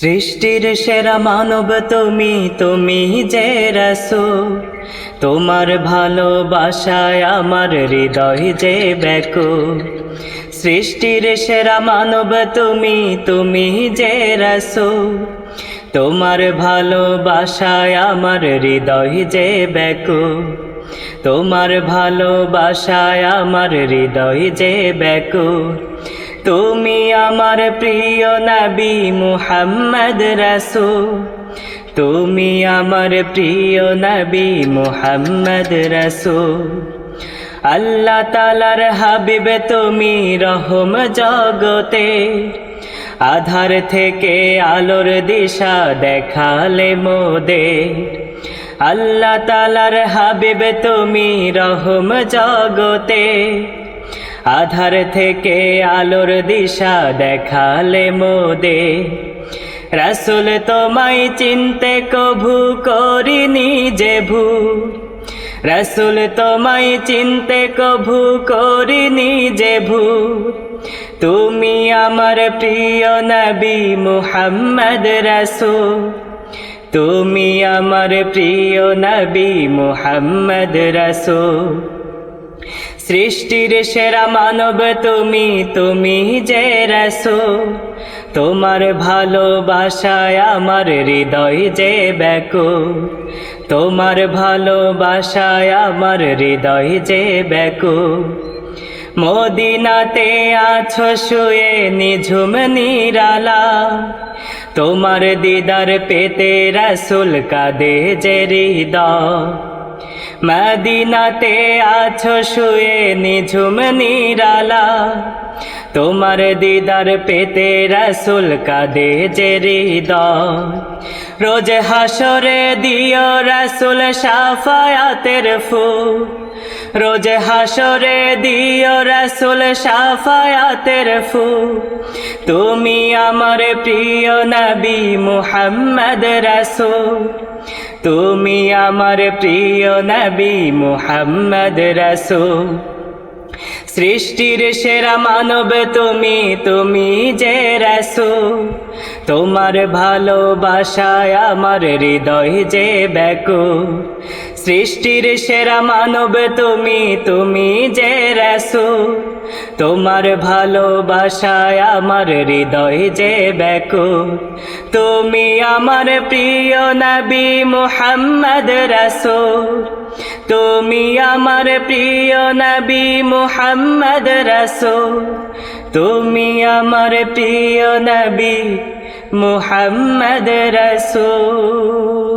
সৃষ্টির সেরা মানব তুমি, তুমি যে রাসূল। তোমার ভালোবাসায় আমার হৃদয় যে ব্যাকুল। সৃষ্টির সেরা মানব তুমি, তুমি যে রাসূল। তোমার ভালোবাসায় আমার হৃদয় যে ব্যাকুল। তোমার ভালোবাসায় আমার হৃদয় যে ব্যাকুল। তুমি আমার প্রিয় নবী মুহাম্মদ রাসূল। তুমি আমার প্রিয় নবী মুহাম্মদ রাসূল। আল্লাহ তাআলার হাবিব তুমি, রহম জগতে। আধার থেকে আলোর দিশা দেখালে মোদের। আল্লাহ তাআলার হাবিব তুমি, রহম জগতে। আধার থেকে আলোর দিশা দেখালে মোদের। রাসূল তোমায় চিনতে কভু করিনি যে ভুল। রাসূল তোমায় চিনতে কভু করিনি যে ভুল। তুমি আমার প্রিয় নবী মুহাম্মদ রাসূল। তুমি আমার প্রিয় নবী মুহাম্মদ রাসূল। সৃষ্টির সেরা মানব তুমি, তুমি যে রাসূল। তোমার ভালোবাসায় আমার হৃদয় যে ব্যাকুল। তোমার ভালোবাসায় আমার হৃদয় যে ব্যাকুল। মদিনাতে আছো শুয়ে নিঝুম নিরালা। তোমার দিদার পেতে রাসূল কাঁদে যে হৃদয়। মদিনাতে আছো শুয়ে নিঝুম নিরালা। তোমার দিদার পেতে রাসূল কাঁদে যে হৃদয়। রোজ হাসরে দিও রাসূল শাফায়াতের ফুল। রোজ হাসরে দিও রাসূল শাফায়াতের ফুল। তুমি আমার প্রিয় নবী মুহাম্মদ রাসূল। তুমি আমার প্রিয় নবী মুহাম্মদ রাসূল। সৃষ্টির সেরা মানব তুমি, তুমি যে রাসূল। তোমার ভালোবাসায় আমার হৃদয় যে ব্যাকুল। সৃষ্টির সেরা মানব তুমি, তুমি যে রাসূল। তোমার ভালোবাসায় আমার হৃদয় যে ব্যাকুল। তুমি আমার প্রিয় নবী মুহাম্মদ রাসূল। তুমি আমার প্রিয় নবী মুহাম্মদ রাসূল। তুমি আমার প্রিয় নবী মুহাম্মদ রাসূল।